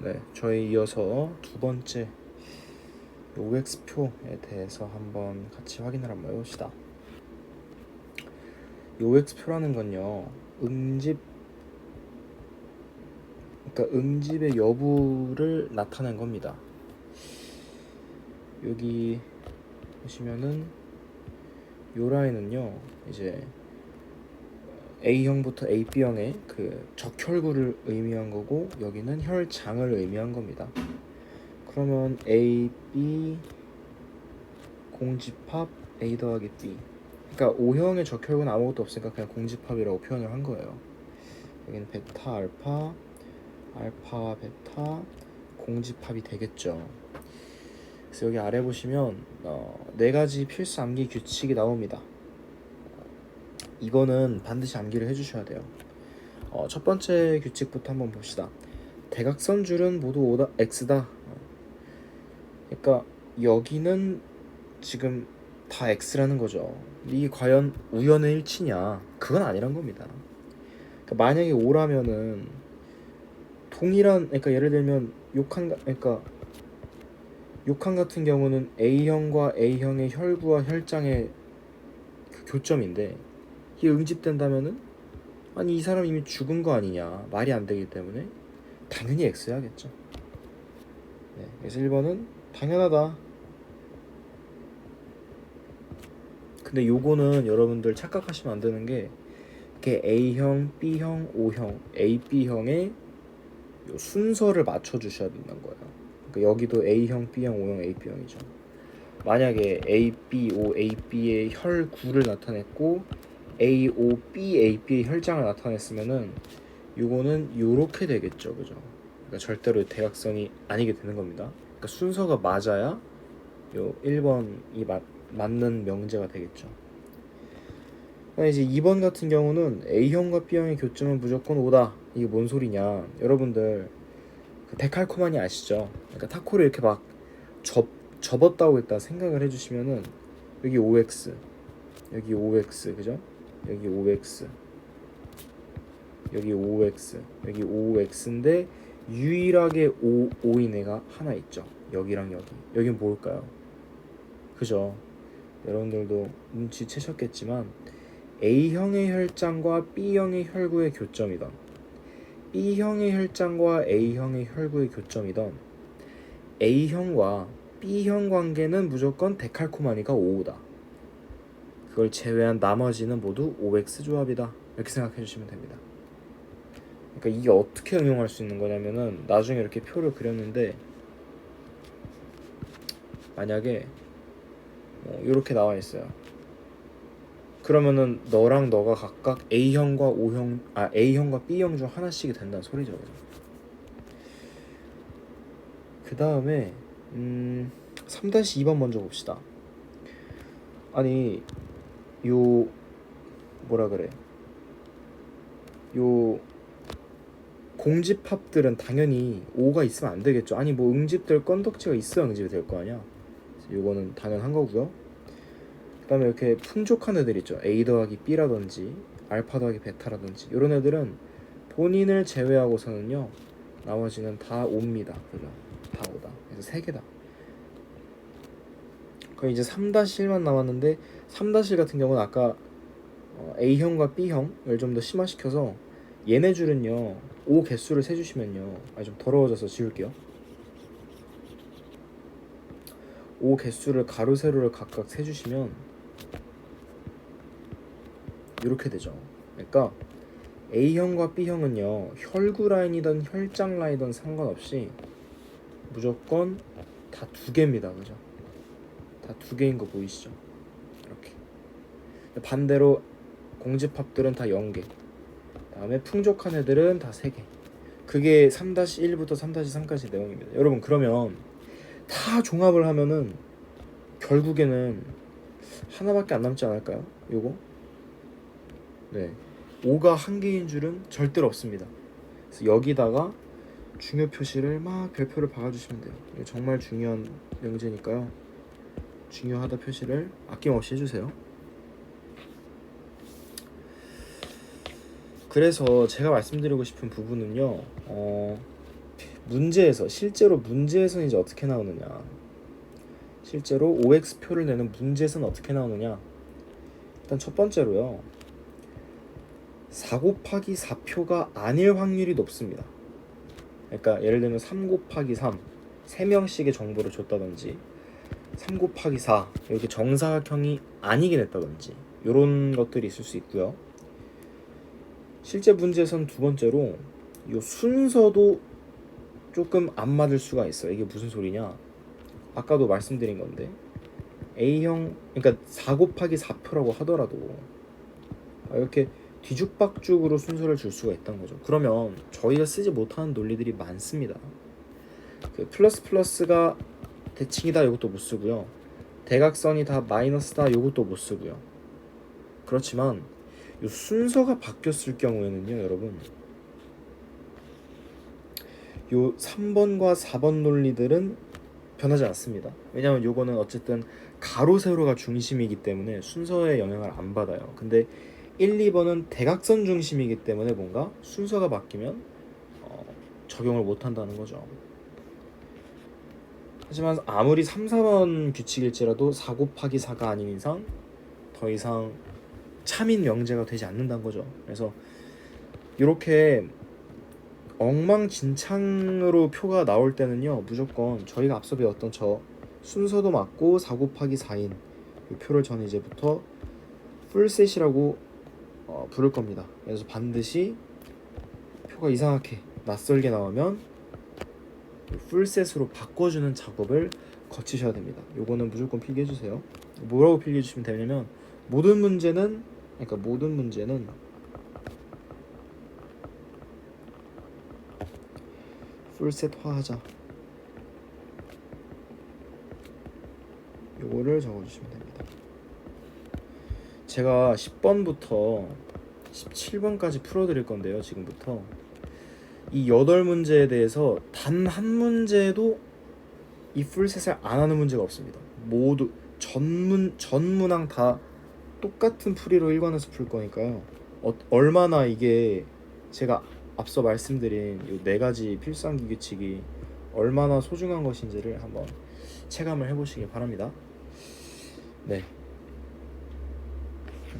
네, 저희 이어서 두 번째 OX표에 대해서 한번 같이 확인을 한번 해봅시다. OX표라는 건요, 그러니까 응집의 여부를 나타낸 겁니다. 여기 보시면은 요 라인은요, 이제 A형부터 AB형의 그 적혈구를 의미한 거고, 여기는 혈장을 의미한 겁니다. 그러면 A, B 공집합 A 더하기 B, 그러니까 O형의 적혈구는 아무것도 없으니까 그냥 공집합이라고 표현을 한 거예요. 여기는 베타 알파, 알파 베타 공집합이 되겠죠. 그래서 여기 아래 보시면 네 가지 필수 암기 규칙이 나옵니다. 이거는 반드시 암기를 해주셔야 돼요. 첫 번째 규칙부터 한번 봅시다. 대각선 줄은 모두 O다, X다. 그러니까 여기는 지금 다 X라는 거죠. 이게 과연 우연의 일치냐? 그건 아니란 겁니다. 그러니까 만약에 O라면은 동일한, 그러니까 예를 들면 그러니까 욕한 같은 경우는 A형과 A형의 혈구와 혈장의 그 교점인데 이게 응집된다면은, 아니 이 사람 이미 죽은 거 아니냐, 말이 안 되기 때문에 당연히 X야겠죠. 네, 그래서 1번은 당연하다. 근데 요거는 여러분들 착각하시면 안 되는 게, 이게 A형, B형, O형, AB형의 순서를 맞춰 주셔야 된다는 거예요. 그러니까 여기도 A형, B형, O형, AB형이죠. 만약에 A, B, O, A, B의 혈구를 나타냈고 A, O, B, A, B의 혈장을 나타냈으면은 요거는 요렇게 되겠죠, 그죠? 그러니까 절대로 대각선이 아니게 되는 겁니다. 그러니까 순서가 맞아야 요 1번이 맞는 명제가 되겠죠. 이제 2번 같은 경우는 A형과 B형의 교점은 무조건 O다. 이게 뭔 소리냐? 여러분들 그 데칼코마니 아시죠? 그러니까 타코를 이렇게 막 접었다고 일단 생각을 해주시면은, 여기 OX, 여기 OX, 그죠? 여기 OX, 여기 OX, 여기 OX인데 유일하게 O인 애가 하나 있죠. 여기랑 여기. 여긴 뭘까요? 그죠? 여러분들도 눈치채셨겠지만 A형의 혈장과 B형의 혈구의 교점이던, B형의 혈장과 A형의 혈구의 교점이던 A형과 B형 관계는 무조건 데칼코마니가 5다. 그걸 제외한 나머지는 모두 OX 조합이다. 이렇게 생각해 주시면 됩니다. 그러니까 이게 어떻게 응용할 수 있는 거냐면은, 나중에 이렇게 표를 그렸는데 만약에 이렇게 나와 있어요. 그러면은 너랑 너가 각각 A형과 A형과 B형 중 하나씩이 된다는 소리죠. 그 다음에 3-2번 먼저 봅시다. 아니 요 뭐라 그래, 요 공집합들은 당연히 5가 있으면 안 되겠죠. 아니 뭐 응집될 건덕지가 있어야 응집이 될 거 아니야. 요거는 당연한 거고요. 그 다음에 이렇게 풍족한 애들 있죠. A 더하기 B라든지 알파 더하기 베타라든지, 이런 애들은 본인을 제외하고서는요 나머지는 다 5입니다. 그죠? 다 5다. 그래서 3개다. 그럼 이제 3-1만 남았는데, 3-1 같은 경우는 아까 A형과 B형을 좀 더 심화시켜서 얘네 줄은요 5 개수를 세주시면요, 좀 더러워져서 지울게요. 5 개수를 가로 세로를 각각 세주시면 이렇게 되죠. 그러니까 A형과 B형은요 혈구 라인이든 혈장 라인이든 상관없이 무조건 다 2개입니다. 그죠? 다 2개인 거 보이시죠? 이렇게. 반대로 공집합들은 다 0개, 다음에 풍족한 애들은 다 3개. 그게 3-1부터 3-3까지 내용입니다. 여러분 그러면 다 종합을 하면은 결국에는 하나밖에 안 남지 않을까요? 요거? 네, 5가 한 개인 줄은 절대로 없습니다. 그래서 여기다가 중요 표시를 막 별표를 박아주시면 돼요. 이거 정말 중요한 명제니까요. 중요하다 표시를 아낌없이 해주세요. 그래서 제가 말씀드리고 싶은 부분은요, 실제로 문제에서는 이제 어떻게 나오느냐, 실제로 OX표를 내는 문제에서는 어떻게 나오느냐. 일단 첫 번째로요, 4 곱하기 4표가 아닐 확률이 높습니다. 그러니까 예를 들면 3 곱하기 3 3명씩의 정보를 줬다든지 3 곱하기 4 이렇게 정사각형이 아니긴 했다든지 이런 것들이 있을 수 있고요. 실제 문제에서는 두 번째로 이 순서도 조금 안 맞을 수가 있어요. 이게 무슨 소리냐, 아까도 말씀드린 건데 A형, 그러니까 4 곱하기 4표라고 하더라도 이렇게 뒤죽박죽으로 순서를 줄 수가 있다는 거죠. 그러면 저희가 쓰지 못하는 논리들이 많습니다. 그 플러스 플러스가 대칭이다 이것도 못 쓰고요. 대각선이 다 마이너스다 이것도 못 쓰고요. 그렇지만 이 순서가 바뀌었을 경우에는요, 여러분, 요 3번과 4번 논리들은 변하지 않습니다. 왜냐하면 요거는 어쨌든 가로 세로가 중심이기 때문에 순서에 영향을 안 받아요. 근데 1, 2번은 대각선 중심이기 때문에 뭔가 순서가 바뀌면 적용을 못 한다는 거죠. 하지만 아무리 3, 4번 규칙일지라도 4 곱하기 4가 아닌 이상 더 이상 참인 명제가 되지 않는다는 거죠. 그래서 이렇게 엉망진창으로 표가 나올 때는요, 무조건 저희가 앞서 배웠던 저 순서도 맞고 4 곱하기 4인 이 표를 저는 이제부터 풀셋이라고 부를 겁니다. 그래서 반드시 표가 이상하게 낯설게 나오면 풀셋으로 바꿔주는 작업을 거치셔야 됩니다. 요거는 무조건 필기해주세요. 뭐라고 필기해주시면 되냐면 모든 문제는 풀셋화하자, 요거를 적어주시면 됩니다. 제가 10번부터 17번까지 풀어드릴 건데요, 지금부터 이 8문제에 대해서 단 한 문제도 이 풀셋을 안 하는 문제가 없습니다. 모두 전문항 다 똑같은 풀이로 일관해서 풀 거니까요. 얼마나 이게 제가 앞서 말씀드린 이 4가지 필수암기 규칙이 얼마나 소중한 것인지를 한번 체감을 해보시기 바랍니다. 네.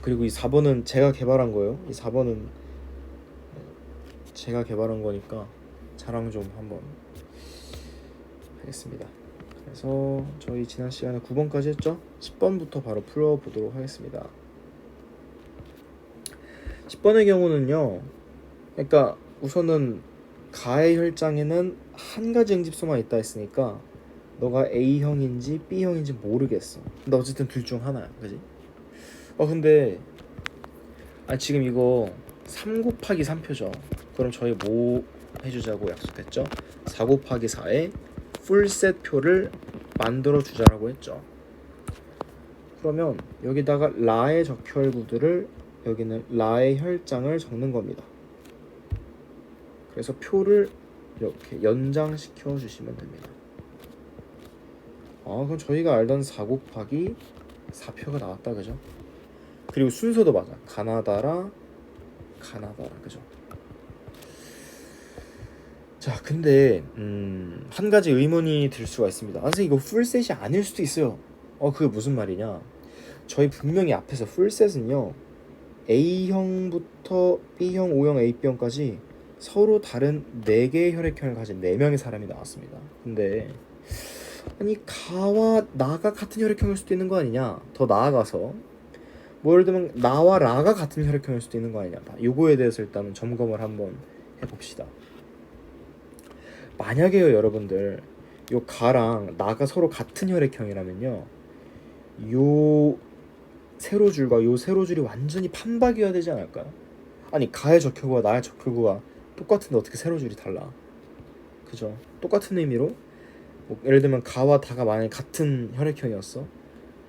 그리고 이 4번은 제가 개발한 거예요. 이 4번은 제가 개발한 거니까 자랑 좀 한번 하겠습니다. 그래서 저희 지난 시간에 9번까지 했죠? 10번부터 바로 풀어보도록 하겠습니다. 10번의 경우는요, 그러니까 우선은 가의 혈장에는 한 가지 응집소만 있다 했으니까 너가 A형인지 B형인지 모르겠어. 근데 어쨌든 둘 중 하나야, 그지? 근데 지금 이거 3 곱하기 3표죠. 그럼 저희 뭐 해주자고 약속했죠? 4 곱하기 4에 풀셋 표를 만들어 주자라고 했죠. 그러면 여기다가 라의 적혈구들을, 여기는 라의 혈장을 적는 겁니다. 그래서 표를 이렇게 연장시켜 주시면 됩니다. 그럼 저희가 알던 4 곱하기 4표가 나왔다, 그죠? 그리고 순서도 맞아. 가나다라, 그죠? 자, 근데 한 가지 의문이 들 수가 있습니다. 선생님, 이거 풀셋이 아닐 수도 있어요. 그게 무슨 말이냐? 저희 분명히 앞에서 풀셋은요, A형부터 B형, O형, AB형까지 서로 다른 4개의 혈액형을 가진 4명의 사람이 나왔습니다. 근데 아니, 가와 나가 같은 혈액형일 수도 있는 거 아니냐? 더 나아가서 뭐 예를 들면 나와 라가 같은 혈액형일 수도 있는 거 아니냐? 요거에 대해서 일단은 점검을 한번 해봅시다. 만약에요, 여러분들, 요 가랑 나가 서로 같은 혈액형이라면요, 요 세로줄과 요 세로줄이 완전히 판박이어야 되지 않을까요? 아니, 가의 적혈구와 나의 적혈구가 똑같은데 어떻게 세로줄이 달라? 그죠? 똑같은 의미로 예를 들면 가와 다가 만약에 같은 혈액형이었어,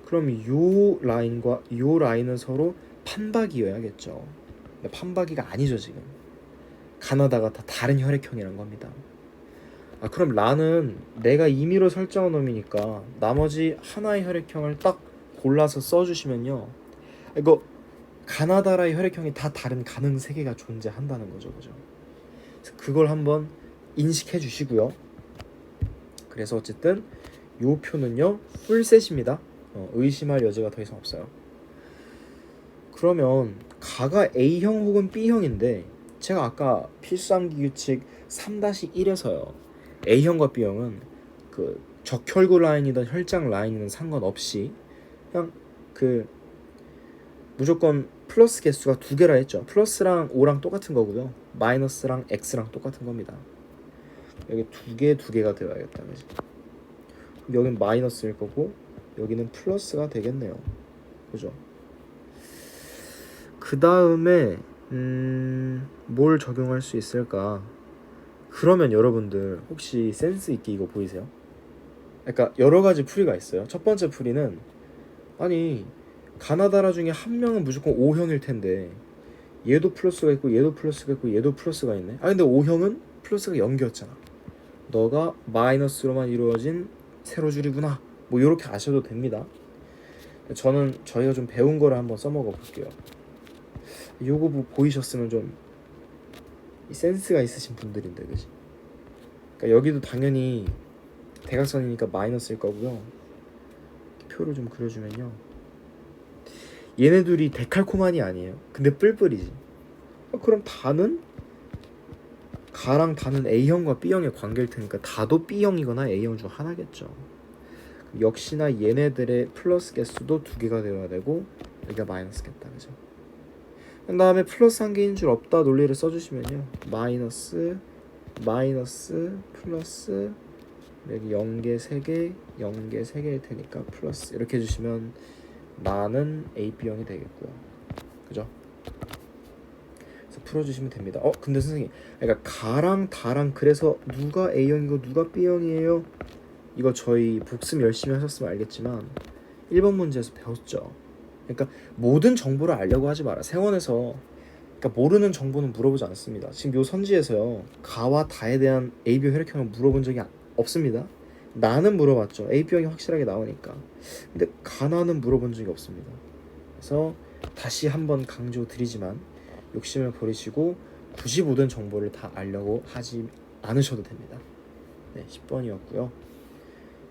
그럼 요 라인과 요 라인은 서로 판박이어야겠죠. 근데 판박이가 아니죠. 지금 가나다가 다 다른 혈액형이란 겁니다. 그럼 라는 내가 임의로 설정한 놈이니까 나머지 하나의 혈액형을 딱 골라서 써주시면요, 이거 가나다라의 혈액형이 다 다른 가능 세계가 존재한다는 거죠. 그죠? 그래서 그걸 한번 인식해 주시고요. 그래서 어쨌든 요 표는요 풀셋입니다. 의심할 여지가 더 이상 없어요. 그러면 가가 A형 혹은 B형인데 제가 아까 필수암기 규칙 3-1에서요 A형과 B형은 그 적혈구 라인이든 혈장 라인이든 상관없이 그냥 그 무조건 플러스 개수가 2개라 했죠. 플러스랑 O랑 똑같은 거고요. 마이너스랑 X랑 똑같은 겁니다. 여기 2개가 되어야겠다. 그치? 여긴 마이너스일 거고 여기는 플러스가 되겠네요. 그죠? 그 다음에 뭘 적용할 수 있을까? 그러면 여러분들 혹시 센스 있게 이거 보이세요? 그러니까 여러 가지 풀이가 있어요. 첫 번째 풀이는 아니 가나다라 중에 한 명은 무조건 O형일 텐데 얘도 플러스가 있고 얘도 플러스가 있고 얘도 플러스가 있네. 아 근데 O형은 플러스가 0개였잖아. 너가 마이너스로만 이루어진 세로줄이구나. 뭐 이렇게 아셔도 됩니다. 저는 저희가 좀 배운 거를 한번 써먹어 볼게요. 요거 보이셨으면 좀 센스가 있으신 분들인데 그지? 그러니까 여기도 당연히 대각선이니까 마이너스일 거고요. 표를 좀 그려주면요. 얘네 둘이 데칼코마니 아니에요. 근데 뿔뿔이지. 그럼 다는 가랑 다는 A형과 B형의 관계일 테니까 다도 B형이거나 A형 중 하나겠죠. 역시나 얘네들의 플러스 개수도 2개가 되어야 되고 여기가 마이너스겠다. 그죠? 그 다음에 플러스 한 개인 줄 없다 논리를 써주시면요. 마이너스 플러스 여기 0개 3개 0개 3개일 테니까 플러스 이렇게 해주시면 나는 AB형이 되겠고요. 그죠? 그래서 풀어주시면 됩니다. 근데 선생님 그러니까 가랑 다랑 그래서 누가 A형이고 누가 B형이에요? 이거 저희 복습 열심히 하셨으면 알겠지만 1번 문제에서 배웠죠. 그러니까 모든 정보를 알려고 하지 마라. 세원에서 그러니까 모르는 정보는 물어보지 않습니다. 지금 요 선지에서요 가와 다에 대한 AB형 혈액형을 물어본 적이 없습니다. 나는 물어봤죠. AB형이 확실하게 나오니까. 근데 가나는 물어본 적이 없습니다. 그래서 다시 한번 강조드리지만 욕심을 버리시고 굳이 모든 정보를 다 알려고 하지 않으셔도 됩니다. 네, 10번이었고요.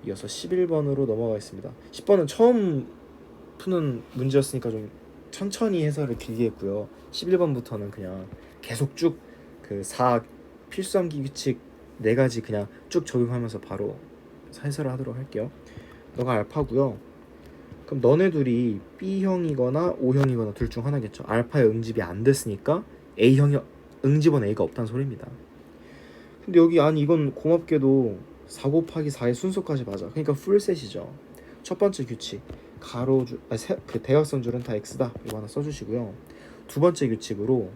이어서 11번으로 넘어가겠습니다. 10번은 처음 푸는 문제였으니까 좀 천천히 해설을 길게 했고요. 11번부터는 그냥 계속 쭉 그 4 필수암기 규칙 4가지 그냥 쭉 적용하면서 바로 해설을 하도록 할게요. 너가 알파고요. 그럼 너네 둘이 B형이거나 O형이거나 둘 중 하나겠죠. 알파의 응집이 안 됐으니까 A형이 응집은 A가 없다는 소리입니다. 근데 여기 아니 이건 고맙게도 4 곱하기 4의 순서까지 맞아. 그러니까 풀셋이죠. 첫 번째 규칙 가로줄 그 대각선 줄은 다 x다. 이거 하나 써주시고요. 두 번째 규칙으로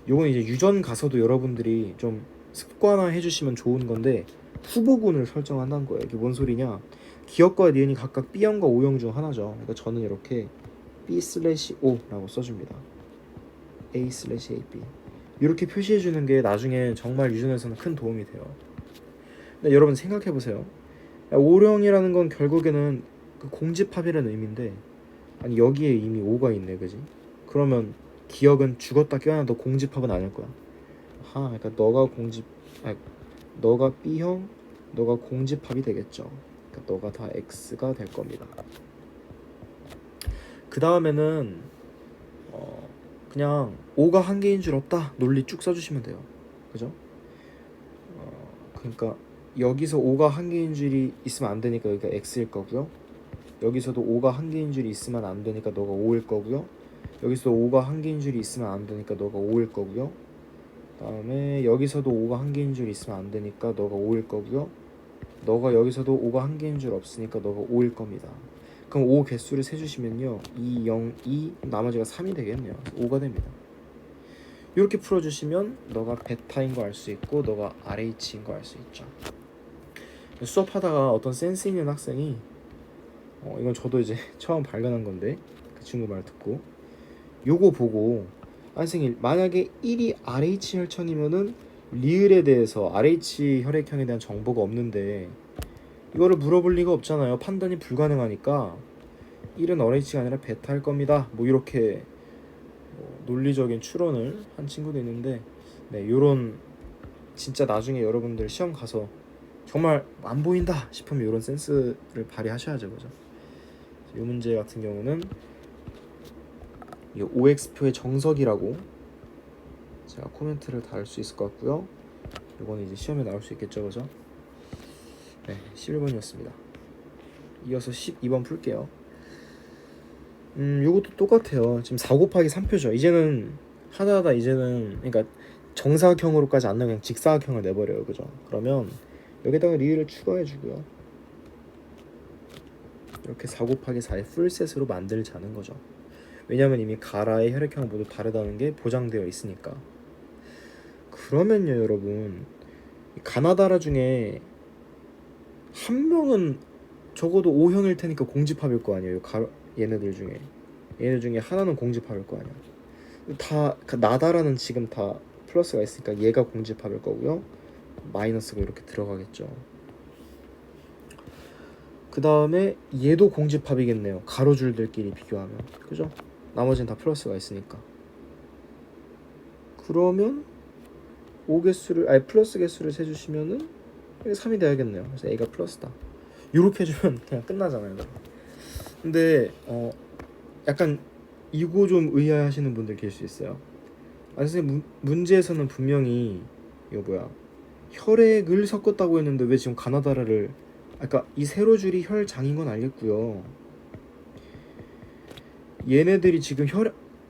요건 이제 유전 가서도 여러분들이 좀 습관화 해주시면 좋은 건데 후보군을 설정한다는 거예요. 이게 뭔 소리냐? 기억과 니은이 각각 B형과 O형 중 하나죠. 그러니까 저는 이렇게 B/O라고 써줍니다. A/AB 이렇게 표시해주는 게 나중에 정말 유전에서는 큰 도움이 돼요. 근데 여러분 생각해보세요. O형이라는 건 결국에는 그 공집합이라는 의미인데 아니 여기에 이미 O가 있네, 그지? 그러면 기억은 죽었다 깨어나도 공집합은 아닐 거야. 그러니까 너가 B형, 너가 공집합이 되겠죠. 그러니까 너가 다 X가 될 겁니다. 그 다음에는 그냥 O가 한 개인 줄 없다 논리 쭉 써주시면 돼요. 그죠? 그러니까 여기서 O가 한 개인 줄이 있으면 안 되니까 여기가 X일 거고요. 여기서도 O가 한 개인 줄이 있으면 안 되니까 너가 O일 거고요. 여기서도 O가 한 개인 줄이 있으면 안 되니까 너가 O일 거고요. 다음에 여기서도 O가 한 개인 줄이 있으면 안 되니까 너가 O일 거고요. 너가 여기서도 O가 한 개인 줄 없으니까 너가 O일 겁니다. 그럼 O 개수를 세주시면요 2, 0, 2 나머지가 3이 되겠네요. 5가 됩니다. 이렇게 풀어주시면 너가 베타인 거 알 수 있고 너가 RH인 거 알 수 있죠. 수업하다가 어떤 센스 있는 학생이 이건 저도 이제 처음 발견한 건데 그 친구 말 듣고 요거 보고 선생님 만약에 1이 RH 혈청이면은 리을에 대해서 RH 혈액형에 대한 정보가 없는데 이거를 물어볼 리가 없잖아요. 판단이 불가능하니까 1은 RH가 아니라 베타일 겁니다. 뭐 이렇게 논리적인 추론을 한 친구도 있는데 네, 요런 진짜 나중에 여러분들 시험 가서 정말 안 보인다 싶으면 이런 센스를 발휘하셔야죠, 그죠? 이 문제 같은 경우는 이 OX표의 정석이라고 제가 코멘트를 달 수 있을 것 같고요. 이거는 이제 시험에 나올 수 있겠죠, 그죠? 네, 11번이었습니다. 이어서 12번 풀게요. 요것도 똑같아요. 지금 4 곱하기 3표죠. 이제는 하다하다 이제는 그러니까 정사각형으로까지 안 나면 그냥 직사각형을 내버려요, 그죠? 그러면 여기다가 리을을 추가해주고요. 이렇게 4 곱하기 4의 풀셋으로 만들자는 거죠. 왜냐면 이미 가라의 혈액형 모두 다르다는 게 보장되어 있으니까. 그러면요, 여러분, 가나다라 중에 한 명은 적어도 O형일 테니까 공집합일 거 아니에요. 얘네들 중에 하나는 공집합일 거 아니야. 다 나다라는 지금 다 플러스가 있으니까 얘가 공집합일 거고요. 마이너스가 이렇게 들어가겠죠. 그 다음에 얘도 공집합이겠네요. 가로줄들끼리 비교하면, 그죠? 나머지는 다 플러스가 있으니까. 그러면 플러스 개수를 세주시면은 3이 돼야겠네요. 그래서 A가 플러스다. 이렇게 해주면 그냥 끝나잖아요. 근데 약간 이거 좀 의아해하시는 분들 계실 수 있어요. 선생님, 문제에서는 분명히 이거 혈액을 섞었다고 했는데 왜 지금 가나다라를, 그러니까 이 세로줄이 혈장인 건 알겠고요. 얘네들이 지금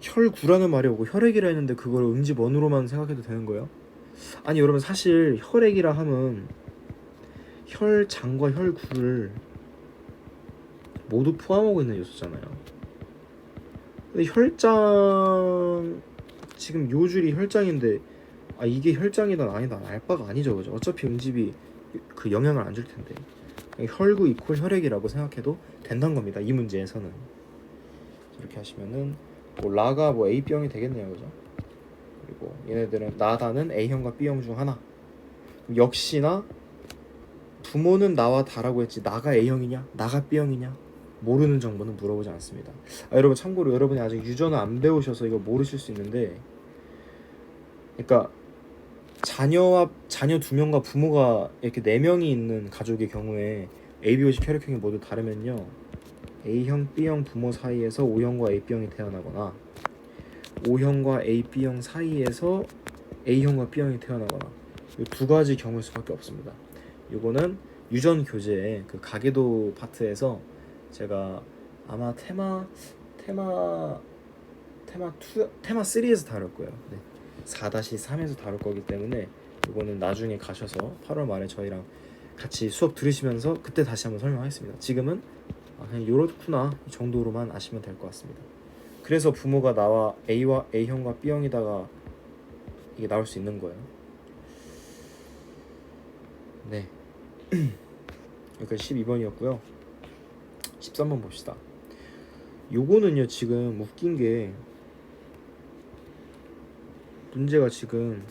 혈구라는 말이 오고 혈액이라 했는데 그걸 음지원으로만 생각해도 되는 거예요? 아니, 여러분, 사실 혈액이라 함은 혈장과 혈구를 모두 포함하고 있는 요소잖아요. 근데 혈장, 지금 요 줄이 혈장인데 이게 혈장이다 아니다 알 바가 아니죠, 그죠? 어차피 음집이 그 영향을 안 줄 텐데 혈구 이퀄 혈액이라고 생각해도 된다는 겁니다, 이 문제에서는. 이렇게 하시면은 뭐 라가 뭐 A병이 되겠네요, 그죠? 그리고 얘네들은 나다는 A형과 B형 중 하나. 역시나 부모는 나와 다라고 했지 나가 A형이냐 나가 B형이냐 모르는 정보는 물어보지 않습니다. 여러분, 참고로 여러분이 아직 유전을 안 배우셔서 이거 모르실 수 있는데, 그러니까 자녀 2명과 부모가 이렇게 4명이 있는 가족의 경우에 ABO식 혈액형이 모두 다르면요, A형, B형 부모 사이에서 O형과 AB형이 태어나거나 O형과 AB형 사이에서 A형과 B형이 태어나거나, 이 두 가지 경우일 수밖에 없습니다. 이거는 유전 교재의 그 가계도 파트에서 제가 아마 테마 3에서 다룰 거예요. 네. 4-3에서 다룰 거기 때문에 이거는 나중에 가셔서 8월 말에 저희랑 같이 수업 들으시면서 그때 다시 한번 설명하겠습니다. 지금은 그냥 이렇구나 이 정도로만 아시면 될 것 같습니다. 그래서 부모가 나와 A형과 B형이다가 이게 나올 수 있는 거예요. 네. 여기까지 12번이었고요. 13번 봅시다. 요거는요, 지금 웃긴 게 문제가 지금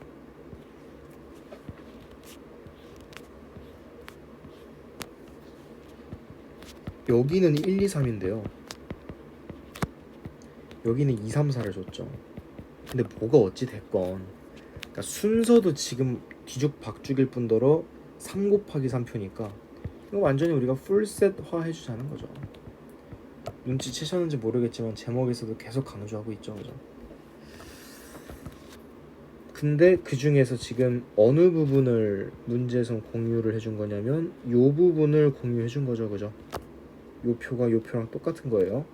여기는 1, 2, 3인데요. 여기는 2, 3, 4를 줬죠. 근데 뭐가 어찌 됐건, 그러니까 순서도 지금 뒤죽박죽일 뿐더러 3 곱하기 3표니까 이거 완전히 우리가 풀셋화 해주자는 거죠. 눈치채셨는지 모르겠지만 제목에서도 계속 강조하고 있죠, 그죠? 근데 그 중에서 지금 어느 부분을 문제에서 공유를 해준 거냐면 요 부분을 공유해 준 거죠, 그죠? 요 표가 요 표랑 똑같은 거예요.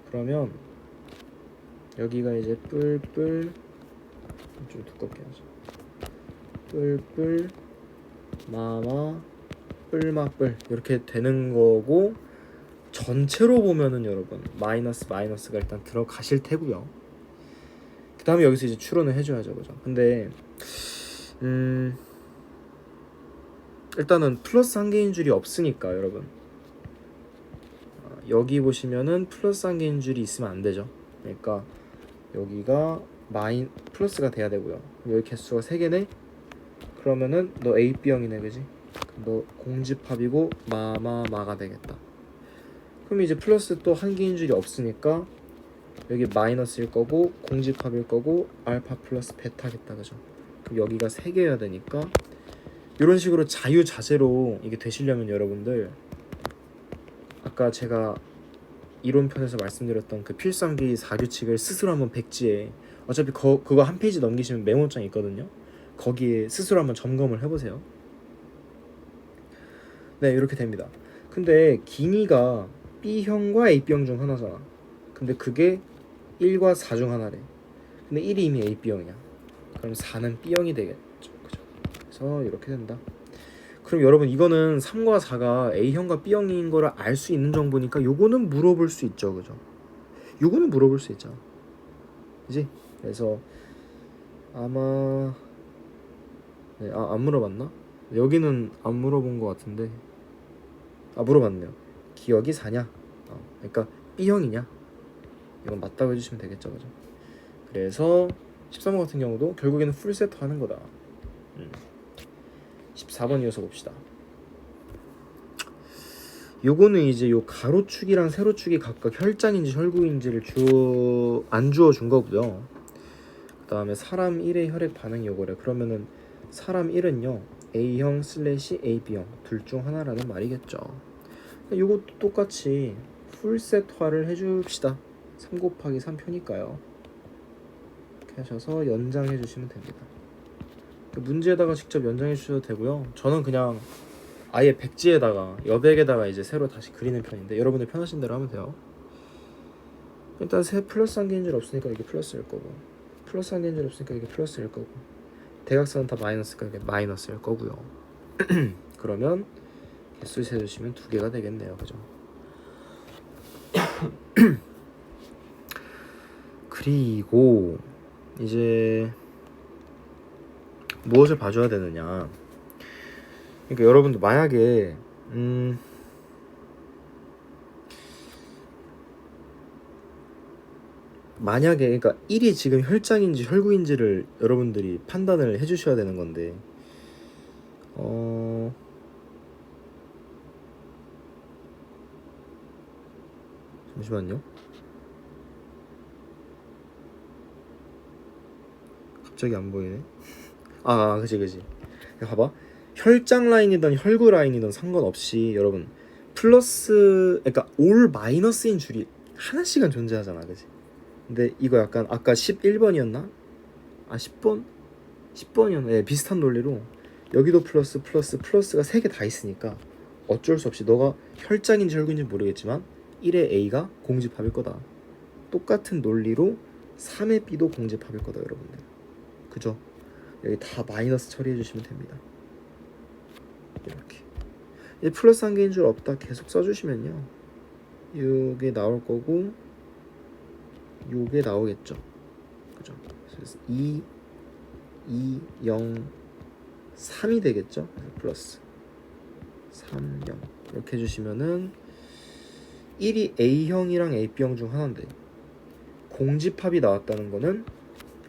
그러면 여기가 이제 뿔뿔, 좀 두껍게 하죠. 뿔뿔 마마 뿔마뿔 이렇게 되는 거고, 전체로 보면은 여러분 마이너스가 일단 들어가실 테고요. 그 다음에 여기서 이제 추론을 해줘야죠, 그죠? 근데 일단은 플러스 한 개인 줄이 없으니까 여러분, 여기 보시면은 플러스 한 개인 줄이 있으면 안 되죠. 그러니까 여기가 플러스가 돼야 되고요. 여기 개수가 3개네? 그러면은 너 A, B형이네, 그지? 너 공집합이고 마가 되겠다. 그럼 이제 플러스 또 한 개인 줄이 없으니까 여기 마이너스일 거고 공집합일 거고 알파 플러스 베타겠다, 그죠? 그럼 여기가 3개여야 되니까 이런 식으로 자유자재로 이게 되시려면 여러분들 아까 제가 이론편에서 말씀드렸던 그 필수암기 4규칙을 스스로 한번 백지에 어차피 그거 한 페이지 넘기시면 메모장이 있거든요. 거기에 스스로 한번 점검을 해보세요. 네, 이렇게 됩니다. 근데 기니가 B형과 AB형 중 하나잖아. 근데 그게 1과 4 중 하나래. 근데 1이 이미 AB형이야. 그럼 4는 B형이 되겠죠. 그죠? 그래서 이렇게 된다. 그럼 여러분 이거는 3과 4가 A형과 B형인 거를 알 수 있는 정보니까 요거는 물어볼 수 있죠. 그죠? 요거는 물어볼 수 있죠. 그지? 그래서 아마 네, 안 물어봤나? 여기는 안 물어본 것 같은데 물어봤네요. 기억이 4냐? 그러니까 B형이냐? 이건 맞다고 해주시면 되겠죠. 그죠? 그래서 13번 같은 경우도 결국에는 풀세트 하는 거다. 14번 이어서 봅시다. 요거는 이제 요 가로축이랑 세로축이 각각 혈장인지 혈구인지를 안 주어 준 거고요. 그 다음에 사람 1의 혈액 반응이 요거래. 그러면은 사람 1은요 A형 / AB형 둘 중 하나라는 말이겠죠. 요것도 똑같이 풀세트화를 해줍시다. 3 곱하기 3표니까요. 이렇게 하셔서 연장해 주시면 됩니다. 문제에다가 직접 연장해 주셔도 되고요. 저는 그냥 아예 백지에다가 여백에다가 이제 새로 다시 그리는 편인데 여러분들 편하신 대로 하면 돼요. 일단 플러스 한 개인줄 없으니까 이게 플러스일 거고, 플러스 한 개인줄 없으니까 이게 플러스일 거고, 대각선은 다 마이너스니까 이게 마이너스일 거고요. 그러면 개수 세주시면 2개가 되겠네요. 그죠? 그리고 이제 무엇을 봐줘야 되느냐. 그러니까 여러분들 만약에 그러니까 1이 지금 혈장인지 혈구인지를 여러분들이 판단을 해주셔야 되는 건데 잠시만요. 갑자기 안 보이네. 그지. 봐봐. 혈장 라인이든 혈구 라인이든 상관없이 여러분 플러스, 그러니까 올 마이너스인 줄이 하나씩은 존재하잖아. 그지? 근데 이거 약간 아까 11번이었나? 10번? 10번이었나? 네, 비슷한 논리로 여기도 플러스가 3개 다 있으니까 어쩔 수 없이 너가 혈장인지 혈구인지 모르겠지만 1의 A가 공집합일 거다. 똑같은 논리로 3의 B도 공집합일 거다. 여러분들 그죠? 여기 다 마이너스 처리해 주시면 됩니다. 이렇게 이제 플러스 한 개인 줄 없다 계속 써주시면요 이게 나올 거고 요게 나오겠죠. 그죠? 그래서 2, 0, 3이 되겠죠. 플러스 3, 0 이렇게 해주시면은 1이 A형이랑 AB형 중 하나인데 공집합이 나왔다는 거는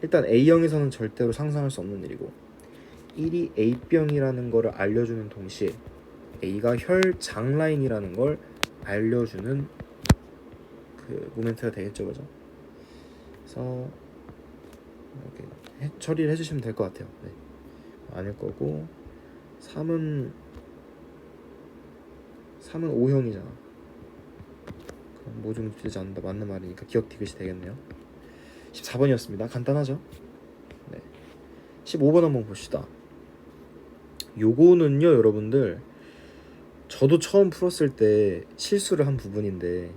일단 A형에서는 절대로 상상할 수 없는 일이고 1이 A병이라는 거를 알려주는 동시에 A가 혈장 라인이라는 걸 알려주는 그 모멘트가 되겠죠. 그죠? 그래서 이렇게 처리를 해주시면 될 것 같아요. 네. 아닐 거고 3은 O형이잖아. 그럼 모종되지 않는다. 맞는 말이니까 기억 디귿이 되겠네요. 14번이었습니다. 간단하죠? 네. 15번 한번 봅시다. 요거는요 여러분들 저도 처음 풀었을 때 실수를 한 부분인데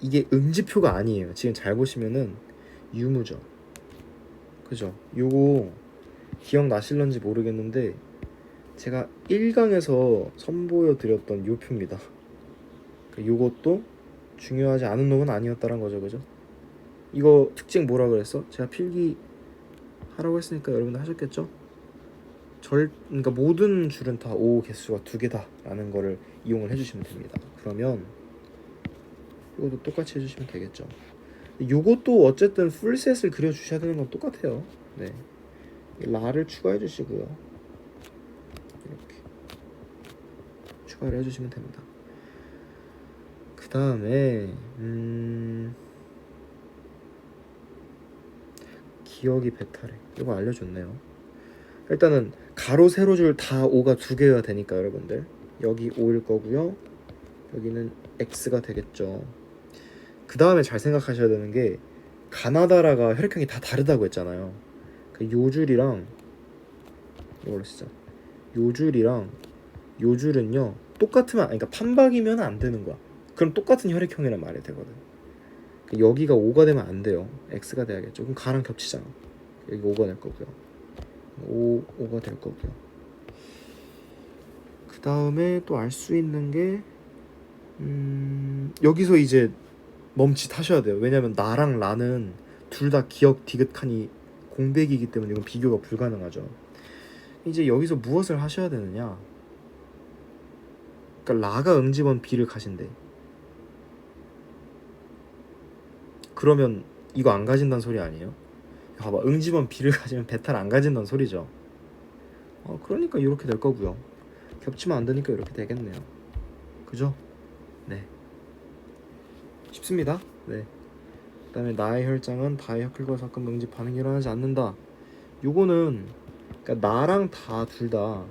이게 응지표가 아니에요. 지금 잘 보시면은 유무죠. 그죠? 요거 기억나실런지 모르겠는데 제가 1강에서 선보여 드렸던 요 표입니다. 요것도 중요하지 않은 놈은 아니었다는 거죠. 그죠? 이거 특징 뭐라 그랬어? 제가 필기 하라고 했으니까 여러분들 하셨겠죠? 그러니까 모든 줄은 다 O 개수가 2개다 라는 거를 이용을 해주시면 됩니다. 그러면 이것도 똑같이 해주시면 되겠죠. 이것도 어쨌든 풀셋을 그려주셔야 되는 건 똑같아요. 네, 라를 추가해 주시고요. 이렇게 추가를 해주시면 됩니다. 그 다음에 기억이 배탈해. 이거 알려줬네요. 일단은 가로 세로줄 다 5가 두 개여야 되니까 여러분들 여기 5일 거고요. 여기는 x가 되겠죠. 그 다음에 잘 생각하셔야 되는 게 가나다라가 혈액형이 다 다르다고 했잖아요. 그 요줄이랑 이걸로 쓰자. 요줄이랑 요줄은요 똑같으면 그러니까 판박이면 안 되는 거야. 그럼 똑같은 혈액형이란 말이 되거든. 여기가 5가 되면 안 돼요. x가 돼야겠죠. 그럼 가랑 겹치잖아. 여기 5가 될 거고요. 5가 될 거고요. 그 다음에 또 알 수 있는 게 여기서 이제 멈칫하셔야 돼요. 왜냐면 나랑 라는 둘 다 기억 디귿칸이 공백이기 때문에 이건 비교가 불가능하죠. 이제 여기서 무엇을 하셔야 되느냐? 그러니까 라가 응집원 B를 가진대. 그러면 이거 안 가진다는 소리 아니에요? 봐봐, 응집원 B를 가지면 베타를 안 가진다는 소리죠. 그러니까 이렇게 될 거고요. 겹치면 안 되니까 이렇게 되겠네요. 그죠? 네. 쉽습니다. 네. 그다음에 나의 혈장은 다의 혈클과 섞은 응집 반응이 일어나지 않는다. 요거는 그러니까 나랑 다 둘 다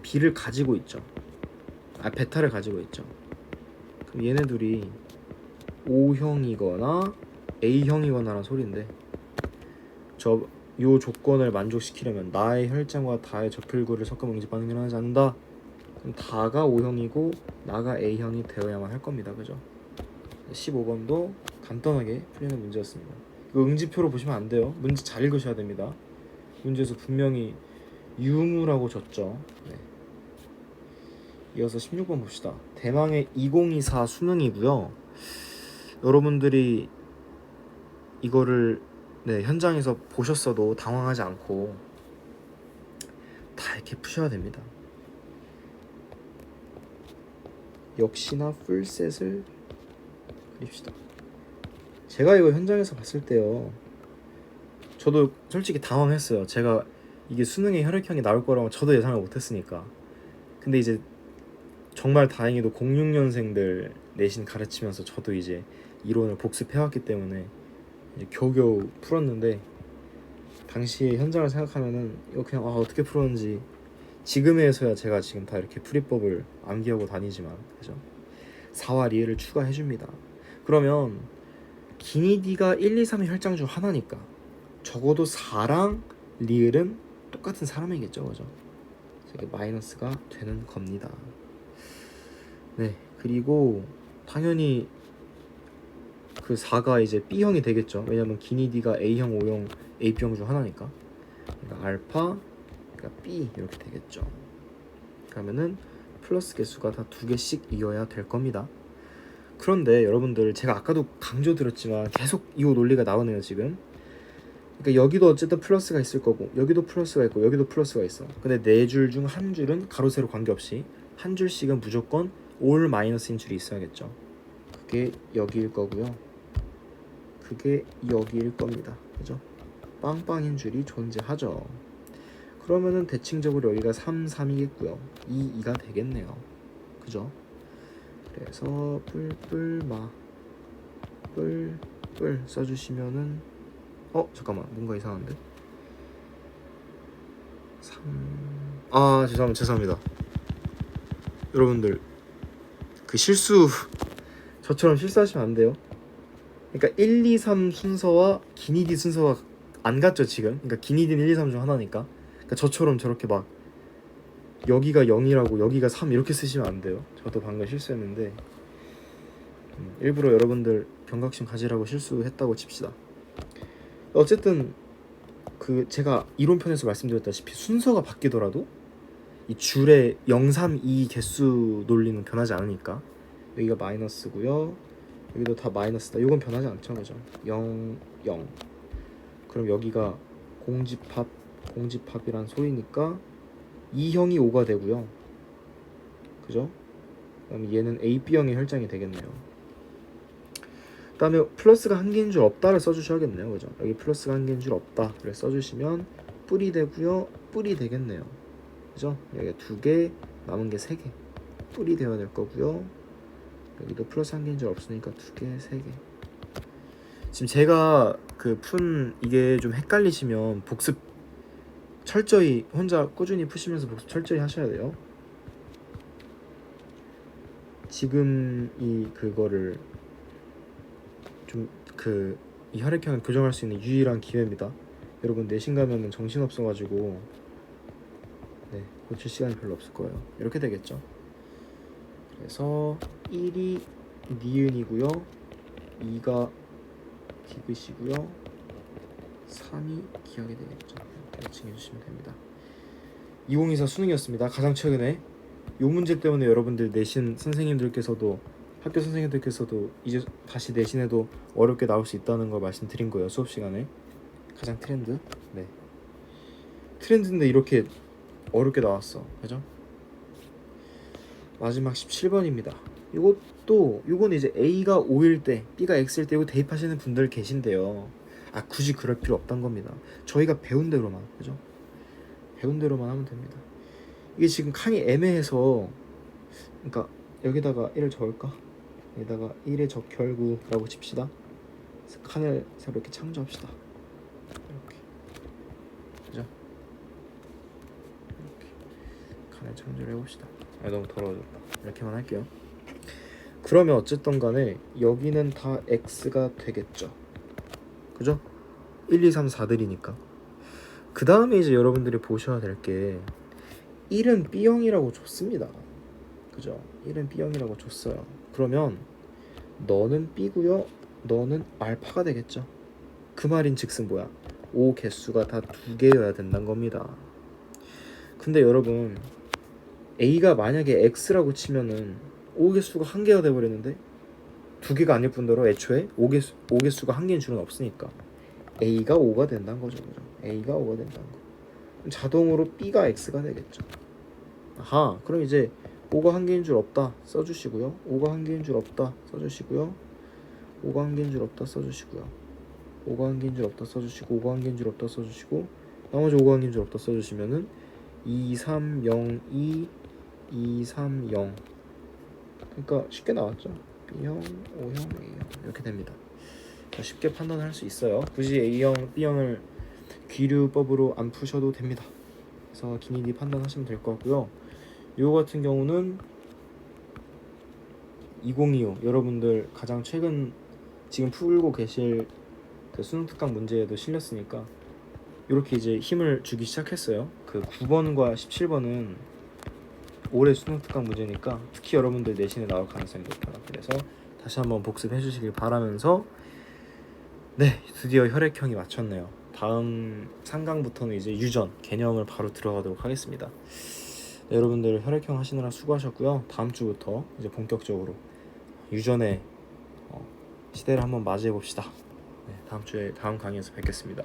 B를 가지고 있죠. 베타를 가지고 있죠. 그럼 얘네 둘이 O형이거나 A형이거나라는 소리인데 요 조건을 만족시키려면 나의 혈장과 다의 적혈구를 섞으면 응집 반응이 일어나지 않는다. 그럼 다가 O형이고 나가 A형이 되어야만 할 겁니다. 그죠? 15번도 간단하게 풀리는 문제였습니다. 이거 응집표로 보시면 안 돼요. 문제 잘 읽으셔야 됩니다. 문제에서 분명히 유무라고 줬죠. 네. 이어서 16번 봅시다. 대망의 2024 수능이고요. 여러분들이 이거를 현장에서 보셨어도 당황하지 않고 다 이렇게 푸셔야 됩니다. 역시나 풀셋을 그립시다. 제가 이거 현장에서 봤을 때요, 저도 솔직히 당황했어요. 제가 이게 수능에 혈액형이 나올 거라고 저도 예상을 못했으니까. 근데 이제 정말 다행히도 06년생들 내신 가르치면서 저도 이제 이론을 복습해왔기 때문에 이제 겨우겨우 풀었는데, 당시의 현장을 생각하면은 이거 그냥 어떻게 풀었는지 지금에서야 제가 지금 다 이렇게 풀이법을 암기하고 다니지만, 그죠? 4와 리을을 추가해줍니다. 그러면 기니디가 1, 2, 3의 혈장 중 하나니까 적어도 4랑 리을은 똑같은 사람이겠죠, 그죠? 이게 마이너스가 되는 겁니다. 네, 그리고 당연히 그 4가 이제 B형이 되겠죠. 왜냐면 기니디가 A형, O형, AB형 중 하나니까. 그러니까 알파, 그러니까 B 이렇게 되겠죠. 그러면은 플러스 개수가 다 2개씩이어야 될 겁니다. 그런데 여러분들, 제가 아까도 강조드렸지만 계속 이 논리가 나오네요 지금. 그러니까 여기도 어쨌든 플러스가 있을 거고, 여기도 플러스가 있고, 여기도 플러스가 있어. 근데 네 줄 중 한 줄은 가로 세로 관계없이 한 줄씩은 무조건 올 마이너스인 줄이 있어야겠죠. 그게 여기일 거고요. 그게 여기일 겁니다. 그죠? 빵빵인 줄이 존재하죠. 그러면은 대칭적으로 여기가 3, 3이겠고요. 2, 2가 되겠네요. 그죠? 그래서 뿔뿔마 뿔뿔 써주시면은 잠깐만, 뭔가 이상한데? 3... 죄송합니다. 여러분들 그 실수 저처럼 실수하시면 안 돼요. 그러니까 1, 2, 3 순서와 기니디 순서가 안 같죠 지금? 그러니까 기니디는 1, 2, 3 중 하나니까. 그러니까 저처럼 저렇게 막 여기가 0이라고 여기가 3 이렇게 쓰시면 안 돼요. 저도 방금 실수했는데 일부러 여러분들 경각심 가지라고 실수했다고 칩시다. 어쨌든 그 제가 이론편에서 말씀드렸다시피 순서가 바뀌더라도 이 줄의 0, 3, 2 개수 논리는 변하지 않으니까 여기가 마이너스고요. 여기도 다 마이너스다. 이건 변하지 않죠, 그죠? 0, 0. 그럼 여기가 공집합이란 소리니까 2형이 5가 되고요. 그죠? 그럼 얘는 A, B형의 혈장이 되겠네요. 그 다음에 플러스가 한 개인 줄 없다를 써주셔야겠네요. 그죠? 여기 플러스가 한 개인 줄 없다를 써주시면 뿔이 되고요. 뿔이 되겠네요. 그죠? 여기가 2개, 남은 게 3개. 뿔이 되어야 될 거고요. 여기도 플러스 한 개인 줄 없으니까 2개, 3개. 지금 제가 그 푼 이게 좀 헷갈리시면 복습 철저히 혼자 꾸준히 푸시면서 복습 철저히 하셔야 돼요. 지금 이 그거를 좀 이 혈액형을 교정할 수 있는 유일한 기회입니다. 여러분 내신 가면은 정신 없어가지고 고칠 시간이 별로 없을 거예요. 이렇게 되겠죠. 그래서 1이 니은이고요, 2가 디귿이고요, 3이 기억이 되겠죠. 이렇게 칭해주시면 됩니다. 2024 수능이었습니다. 가장 최근에 이 문제 때문에 여러분들 내신 선생님들께서도 학교 선생님들께서도 이제 다시 내신에도 어렵게 나올 수 있다는 걸 말씀드린 거예요. 수업 시간에 가장 트렌드. 네. 트렌드인데 이렇게 어렵게 나왔어. 그죠? 마지막 17번입니다. 이건 이제 A가 5일 때, B가 X일 때 이거 대입하시는 분들 계신데요. 굳이 그럴 필요 없단 겁니다. 저희가 배운 대로만, 그죠? 배운 대로만 하면 됩니다. 이게 지금 칸이 애매해서, 그러니까 여기다가 1을 적을까? 여기다가 1의 적혈구라고 칩시다. 칸을 새로 이렇게 창조합시다. 이렇게, 그죠? 이렇게 칸을 창조를 해봅시다. 너무 더러워졌다. 이렇게만 할게요. 그러면 어쨌든 간에 여기는 다 X가 되겠죠. 그죠? 1, 2, 3, 4들이니까. 그 다음에 이제 여러분들이 보셔야 될 게 1은 B형이라고 줬습니다. 그죠? 1은 B형이라고 줬어요. 그러면 너는 B고요, 너는 알파가 되겠죠. 그 말인 즉슨 뭐야? 5 개수가 다 2개여야 된다는 겁니다. 근데 여러분 A가 만약에 X라고 치면은 5 개수가 1개가 돼버리는데 2개가 아닐 뿐더러 애초에 5 개수가 1개인 줄은 없으니까 A가 5가 된다는 거죠. 그죠? A가 5가 된다는 거. 자동으로 B가 X가 되겠죠. 그럼 이제 5가 1개인 줄 없다 써주시고요, 5가 1개인 줄 없다 써주시고요, 5가 1개인 줄 없다 써주시고요, 5가 1개인 줄 없다 써주시고, 5가 1개인 줄 없다 써주시고, 나머지 5가 1개인 줄 없다 써주시면은 2, 3, 0, 2, 2, 3, 0. 그러니까 쉽게 나왔죠. B형, O형, A형 이렇게 됩니다. 쉽게 판단할 수 있어요. 굳이 A형, B형을 귀류법으로 안 푸셔도 됩니다. 그래서 기니디 판단하시면 될 것 같고요. 이거 같은 경우는 2025 여러분들 가장 최근 지금 풀고 계실 그 수능 특강 문제에도 실렸으니까 이렇게 이제 힘을 주기 시작했어요. 그 9번과 17번은 올해 수능 특강 문제니까 특히 여러분들 내신에 나올 가능성이 높아요. 그래서 다시 한번 복습해 주시길 바라면서 드디어 혈액형이 맞췄네요. 다음 3강부터는 이제 유전 개념을 바로 들어가도록 하겠습니다. 여러분들 혈액형 하시느라 수고하셨고요. 다음 주부터 이제 본격적으로 유전의 시대를 한번 맞이해 봅시다. 다음 주에 다음 강의에서 뵙겠습니다.